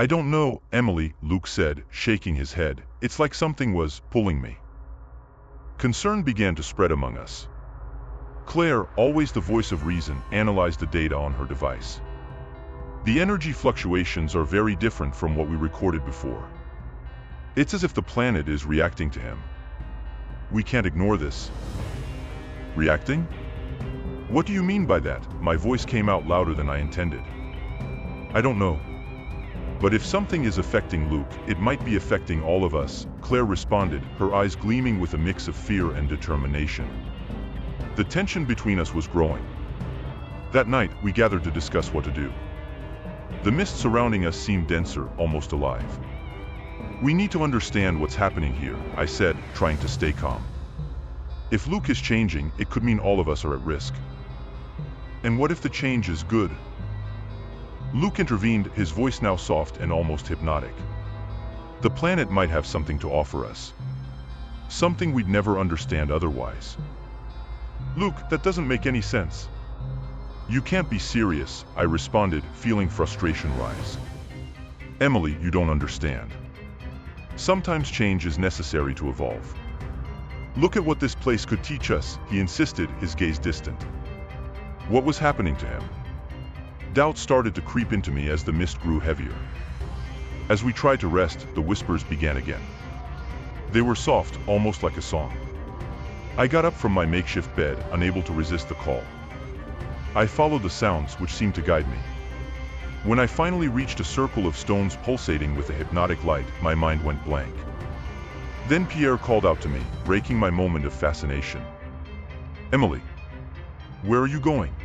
I don't know, Emily, Luke said, shaking his head. It's like something was pulling me. Concern began to spread among us. Claire, always the voice of reason, analyzed the data on her device. The energy fluctuations are very different from what we recorded before. It's as if the planet is reacting to him. We can't ignore this. Reacting? What do you mean by that? My voice came out louder than I intended. I don't know. But if something is affecting Luke, it might be affecting all of us, Claire responded, her eyes gleaming with a mix of fear and determination. The tension between us was growing. That night, we gathered to discuss what to do. The mist surrounding us seemed denser, almost alive. We need to understand what's happening here, I said, trying to stay calm. If Luke is changing, it could mean all of us are at risk. And what if the change is good? Luke intervened, his voice now soft and almost hypnotic. The planet might have something to offer us. Something we'd never understand otherwise. Luke, that doesn't make any sense. You can't be serious, I responded, feeling frustration rise. Emily, you don't understand. Sometimes change is necessary to evolve. Look at what this place could teach us, he insisted, his gaze distant. What was happening to him? Doubt started to creep into me as the mist grew heavier. As we tried to rest, the whispers began again. They were soft, almost like a song. I got up from my makeshift bed, unable to resist the call. I followed the sounds, which seemed to guide me. When I finally reached a circle of stones pulsating with a hypnotic light, my mind went blank. Then Pierre called out to me, breaking my moment of fascination. Emily, where are you going?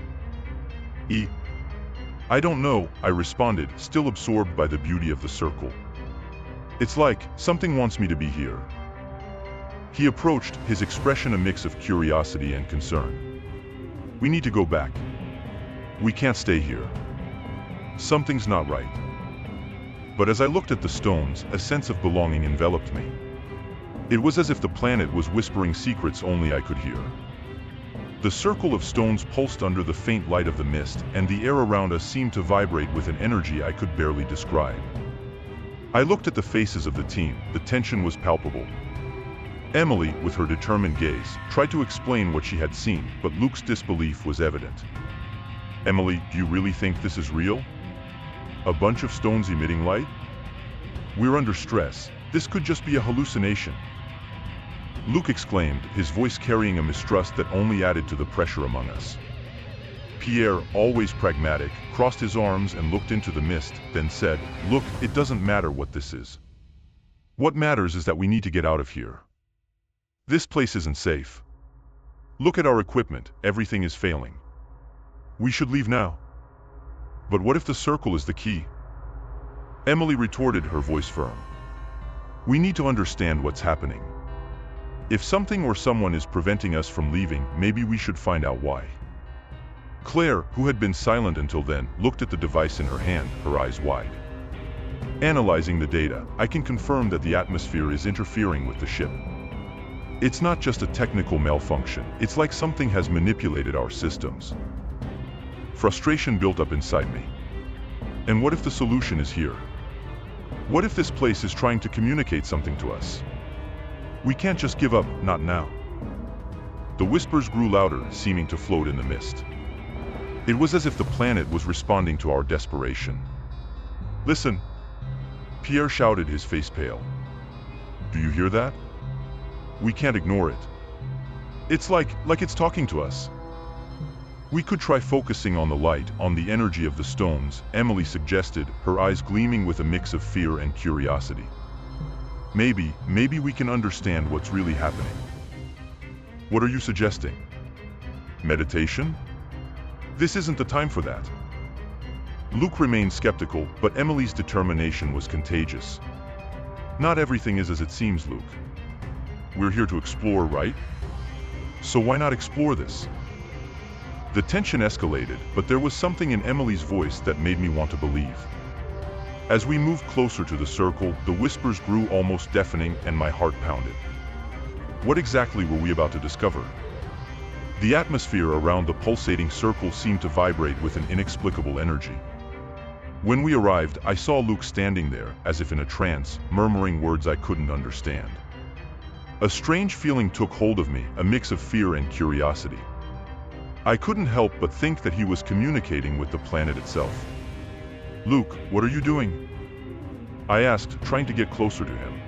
I don't know, I responded, still absorbed by the beauty of the circle. It's like something wants me to be here. He approached, his expression a mix of curiosity and concern. We need to go back. We can't stay here. Something's not right. But as I looked at the stones, a sense of belonging enveloped me. It was as if the planet was whispering secrets only I could hear. The circle of stones pulsed under the faint light of the mist, and the air around us seemed to vibrate with an energy I could barely describe. I looked at the faces of the team, the tension was palpable. Emily, with her determined gaze, tried to explain what she had seen, but Luke's disbelief was evident. Emily, do you really think this is real? A bunch of stones emitting light? We're under stress. This could just be a hallucination. Luke exclaimed, his voice carrying a mistrust that only added to the pressure among us. Pierre, always pragmatic, crossed his arms and looked into the mist, then said, Look, it doesn't matter what this is. What matters is that we need to get out of here. This place isn't safe. Look at our equipment, everything is failing. We should leave now. But what if the circle is the key? Emily retorted, her voice firm. We need to understand what's happening. If something or someone is preventing us from leaving, maybe we should find out why. Claire, who had been silent until then, looked at the device in her hand, her eyes wide. Analyzing the data, I can confirm that the atmosphere is interfering with the ship. It's not just a technical malfunction, it's like something has manipulated our systems. Frustration built up inside me. And what if the solution is here? What if this place is trying to communicate something to us? We can't just give up, not now. The whispers grew louder, seeming to float in the mist. It was as if the planet was responding to our desperation. Listen! Pierre shouted, his face pale. Do you hear that? We can't ignore it. It's like it's talking to us. We could try focusing on the light, on the energy of the stones, Emily suggested, her eyes gleaming with a mix of fear and curiosity. Maybe we can understand what's really happening. What are you suggesting? Meditation? This isn't the time for that. Luke remained skeptical, but Emily's determination was contagious. Not everything is as it seems, Luke. We're here to explore, right? So why not explore this? The tension escalated, but there was something in Emily's voice that made me want to believe. As we moved closer to the circle, the whispers grew almost deafening and my heart pounded. What exactly were we about to discover? The atmosphere around the pulsating circle seemed to vibrate with an inexplicable energy. When we arrived, I saw Luke standing there, as if in a trance, murmuring words I couldn't understand. A strange feeling took hold of me, a mix of fear and curiosity. I couldn't help but think that he was communicating with the planet itself. "Luke, what are you doing?" I asked, trying to get closer to him.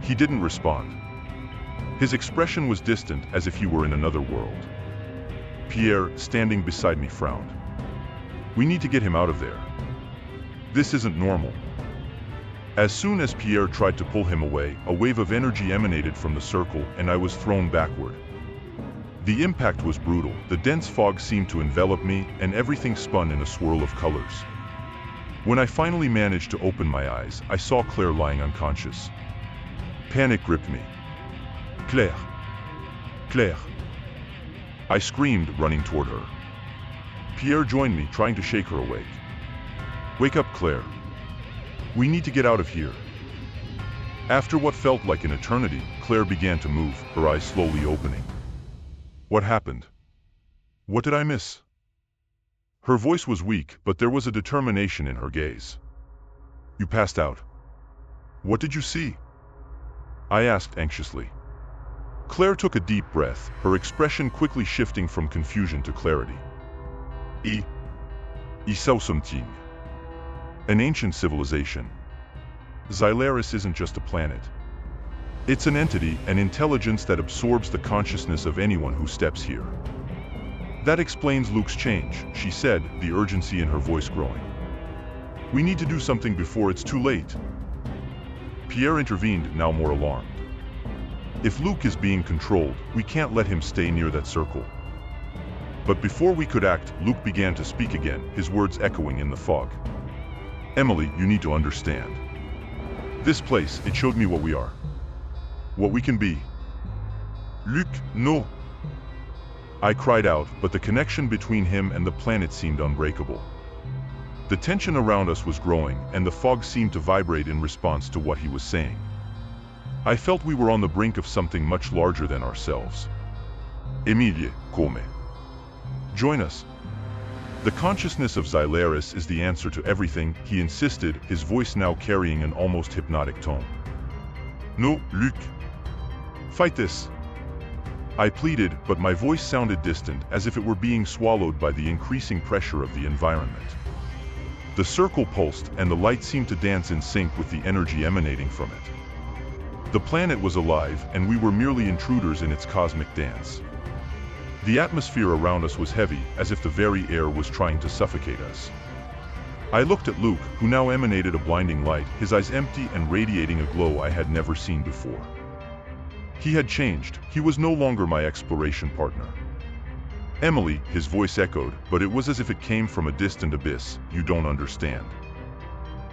He didn't respond. His expression was distant, as if he were in another world. Pierre, standing beside me, frowned. "We need to get him out of there. This isn't normal." As soon as Pierre tried to pull him away, a wave of energy emanated from the circle, and I was thrown backward. The impact was brutal. The dense fog seemed to envelop me, and everything spun in a swirl of colors. When I finally managed to open my eyes, I saw Claire lying unconscious. Panic gripped me. "Claire! Claire!" I screamed, running toward her. Pierre joined me, trying to shake her awake. "Wake up, Claire. We need to get out of here." After what felt like an eternity, Claire began to move, her eyes slowly opening. What happened? What did I miss? Her voice was weak, but there was a determination in her gaze. "You passed out. What did you see?" I asked anxiously. Claire took a deep breath, her expression quickly shifting from confusion to clarity. I saw something. An ancient civilization. Stellar isn't just a planet. It's an entity, an intelligence that absorbs the consciousness of anyone who steps here. That explains Luke's change, she said, the urgency in her voice growing. "We need to do something before it's too late." Pierre intervened, now more alarmed. "If Luke is being controlled, we can't let him stay near that circle." But before we could act, Luke began to speak again, his words echoing in the fog. "Emily, you need to understand. This place, it showed me what we are. What we can be." "Luke, no!" I cried out, but the connection between him and the planet seemed unbreakable. The tension around us was growing, and the fog seemed to vibrate in response to what he was saying. I felt we were on the brink of something much larger than ourselves. "Emilie, come. Join us. The consciousness of Stellar is the answer to everything," he insisted, his voice now carrying an almost hypnotic tone. "No, Luke. Fight this." I pleaded, but my voice sounded distant, as if it were being swallowed by the increasing pressure of the environment. The circle pulsed, and the light seemed to dance in sync with the energy emanating from it. The planet was alive, and we were merely intruders in its cosmic dance. The atmosphere around us was heavy, as if the very air was trying to suffocate us. I looked at Luke, who now emanated a blinding light, his eyes empty and radiating a glow I had never seen before. He had changed. He was no longer my exploration partner. "Emily," his voice echoed, but it was as if it came from a distant abyss. "You don't understand.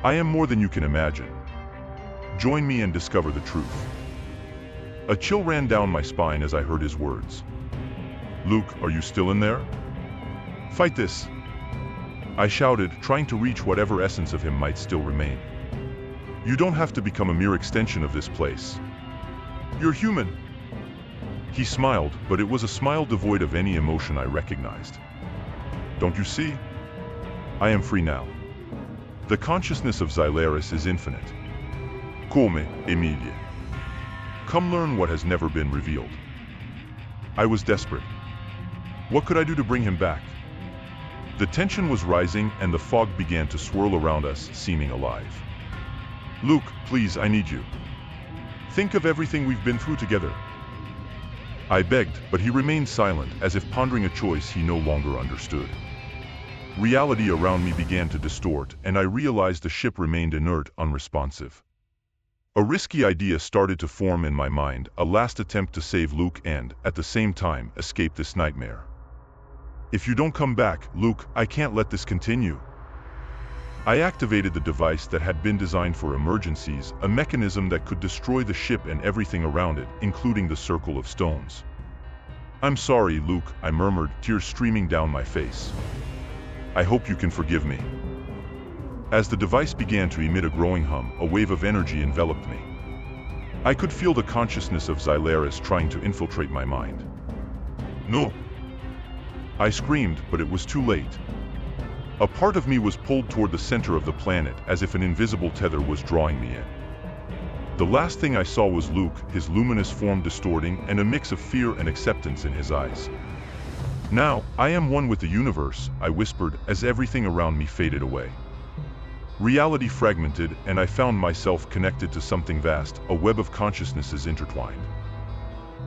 I am more than you can imagine. Join me and discover the truth." A chill ran down my spine as I heard his words. "Luke, are you still in there? Fight this!" I shouted, trying to reach whatever essence of him might still remain. "You don't have to become a mere extension of this place. You're human." He smiled, but it was a smile devoid of any emotion I recognized. "Don't you see? I am free now. The consciousness of Stellar is infinite. Come, Emilie. Come learn what has never been revealed." I was desperate. What could I do to bring him back? The tension was rising, and the fog began to swirl around us, seeming alive. "Luke, please, I need you. Think of everything we've been through together." I begged, but he remained silent, as if pondering a choice he no longer understood. Reality around me began to distort, and I realized the ship remained inert, unresponsive. A risky idea started to form in my mind, a last attempt to save Luke and, at the same time, escape this nightmare. "If you don't come back, Luke, I can't let this continue." I activated the device that had been designed for emergencies, a mechanism that could destroy the ship and everything around it, including the circle of stones. "I'm sorry, Luke," I murmured, tears streaming down my face. "I hope you can forgive me." As the device began to emit a growing hum, a wave of energy enveloped me. I could feel the consciousness of Stellar trying to infiltrate my mind. "No!" I screamed, but it was too late. A part of me was pulled toward the center of the planet as if an invisible tether was drawing me in. The last thing I saw was Luke, his luminous form distorting and a mix of fear and acceptance in his eyes. "Now, I am one with the universe," I whispered as everything around me faded away. Reality fragmented, and I found myself connected to something vast, a web of consciousnesses intertwined.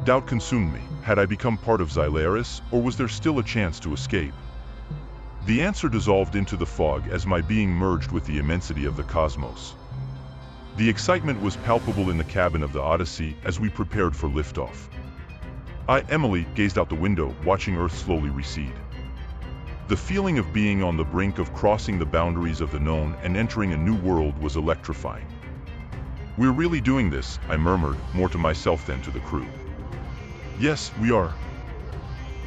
Doubt consumed me. Had I become part of Stellar, or was there still a chance to escape? The answer dissolved into the fog as my being merged with the immensity of the cosmos. The excitement was palpable in the cabin of the Odyssey as we prepared for liftoff. Emily, gazed out the window, watching Earth slowly recede. The feeling of being on the brink of crossing the boundaries of the known and entering a new world was electrifying. "We're really doing this," I murmured, more to myself than to the crew. "Yes, we are."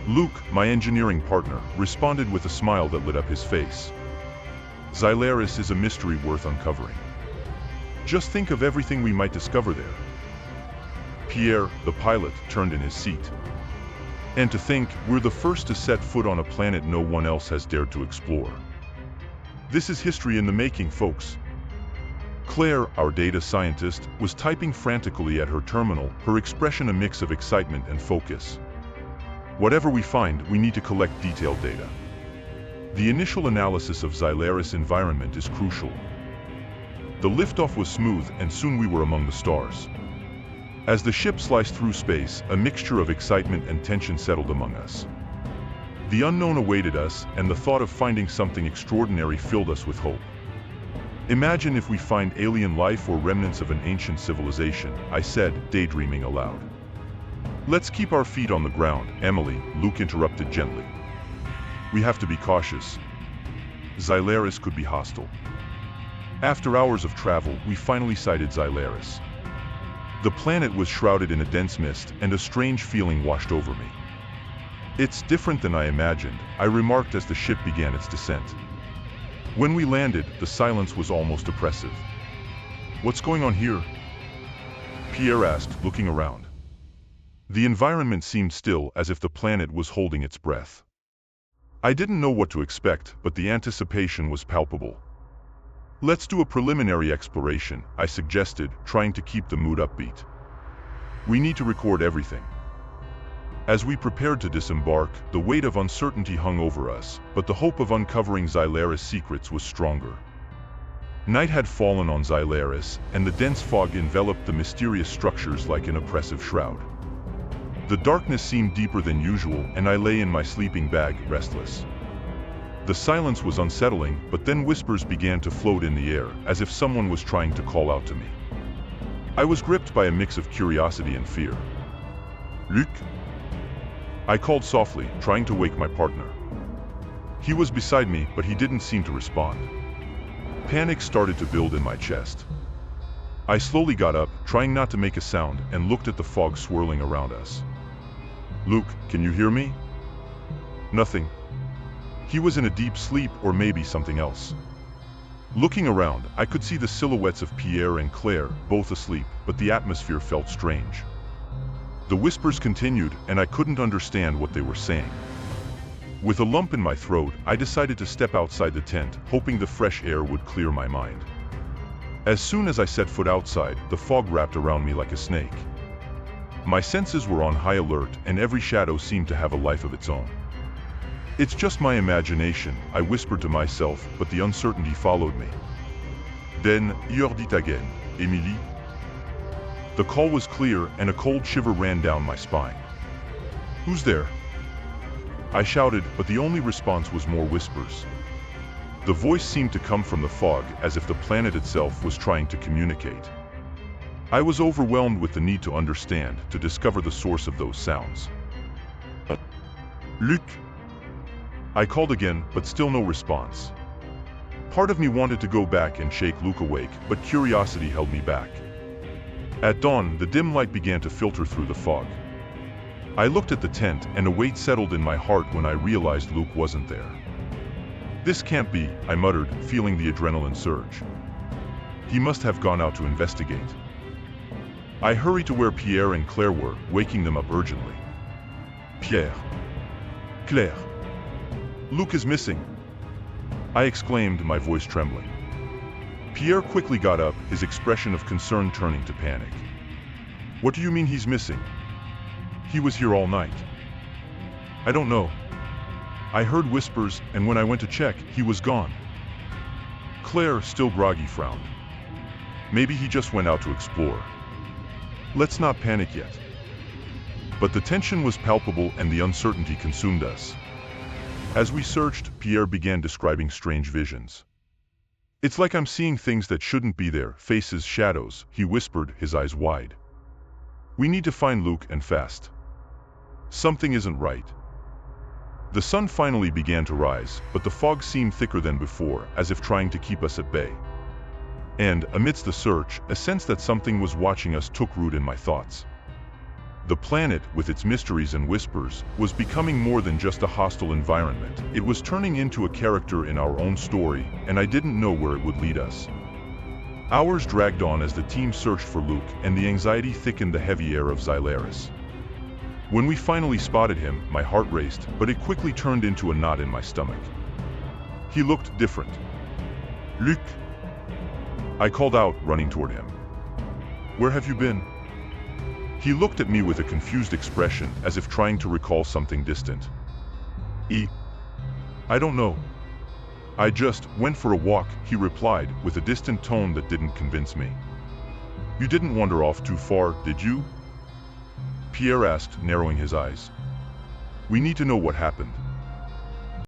Luke, my engineering partner, responded with a smile that lit up his face. "Stellar is a mystery worth uncovering. Just think of everything we might discover there." Pierre, the pilot, turned in his seat. "And to think, we're the first to set foot on a planet no one else has dared to explore. This is history in the making, folks." Claire, our data scientist, was typing frantically at her terminal, her expression a mix of excitement and focus. "Whatever we find, we need to collect detailed data. The initial analysis of Stellar's environment is crucial." The liftoff was smooth, and soon we were among the stars. As the ship sliced through space, a mixture of excitement and tension settled among us. The unknown awaited us, and the thought of finding something extraordinary filled us with hope. "Imagine if we find alien life or remnants of an ancient civilization," I said, daydreaming aloud. "Let's keep our feet on the ground, Emily," Luke interrupted gently. "We have to be cautious. Stellar could be hostile." After hours of travel, we finally sighted Stellar. The planet was shrouded in a dense mist, and a strange feeling washed over me. "It's different than I imagined," I remarked as the ship began its descent. When we landed, the silence was almost oppressive. "What's going on here?" Pierre asked, looking around. The environment seemed still, as if the planet was holding its breath. I didn't know what to expect, but the anticipation was palpable. "Let's do a preliminary exploration," I suggested, trying to keep the mood upbeat. "We need to record everything." As we prepared to disembark, the weight of uncertainty hung over us, but the hope of uncovering Stellar's secrets was stronger. Night had fallen on Stellar, and the dense fog enveloped the mysterious structures like an oppressive shroud. The darkness seemed deeper than usual, and I lay in my sleeping bag, restless. The silence was unsettling, but then whispers began to float in the air, as if someone was trying to call out to me. I was gripped by a mix of curiosity and fear. "Luc?" I called softly, trying to wake my partner. He was beside me, but he didn't seem to respond. Panic started to build in my chest. I slowly got up, trying not to make a sound, and looked at the fog swirling around us. "Luke, can you hear me?" Nothing. He was in a deep sleep, or maybe something else. Looking around, I could see the silhouettes of Pierre and Claire, both asleep, but the atmosphere felt strange. The whispers continued, and I couldn't understand what they were saying. With a lump in my throat, I decided to step outside the tent, hoping the fresh air would clear my mind. As soon as I set foot outside, the fog wrapped around me like a snake. My senses were on high alert, and every shadow seemed to have a life of its own. "It's just my imagination," I whispered to myself, but the uncertainty followed me. Then, "You're dit again, Émilie?" The call was clear, and a cold shiver ran down my spine. "Who's there?" I shouted, but the only response was more whispers. The voice seemed to come from the fog, as if the planet itself was trying to communicate. I was overwhelmed with the need to understand, to discover the source of those sounds. "Luc?" I called again, but still no response. Part of me wanted to go back and shake Luke awake, but curiosity held me back. At dawn, the dim light began to filter through the fog. I looked at the tent, and a weight settled in my heart when I realized Luke wasn't there. "This can't be," I muttered, feeling the adrenaline surge. "He must have gone out to investigate." I hurried to where Pierre and Claire were, waking them up urgently. "Pierre! Claire! Luke is missing!" I exclaimed, my voice trembling. Pierre quickly got up, his expression of concern turning to panic. What do you mean he's missing? He was here all night. I don't know. I heard whispers, and when I went to check, he was gone. Claire, still groggy, frowned. Maybe he just went out to explore. Let's not panic yet. But the tension was palpable and the uncertainty consumed us. As we searched, Pierre began describing strange visions. It's like I'm seeing things that shouldn't be there, faces, shadows, he whispered, his eyes wide. We need to find Luke, and fast. Something isn't right. The sun finally began to rise, but the fog seemed thicker than before, as if trying to keep us at bay. And, amidst the search, a sense that something was watching us took root in my thoughts. The planet, with its mysteries and whispers, was becoming more than just a hostile environment. It was turning into a character in our own story, and I didn't know where it would lead us. Hours dragged on as the team searched for Luke, and the anxiety thickened the heavy air of Xilaris. When we finally spotted him, my heart raced, but it quickly turned into a knot in my stomach. He looked different. Luke! I called out, running toward him. Where have you been? He looked at me with a confused expression, as if trying to recall something distant. I don't know. I just went for a walk, he replied, with a distant tone that didn't convince me. You didn't wander off too far, did you? Pierre asked, narrowing his eyes. We need to know what happened.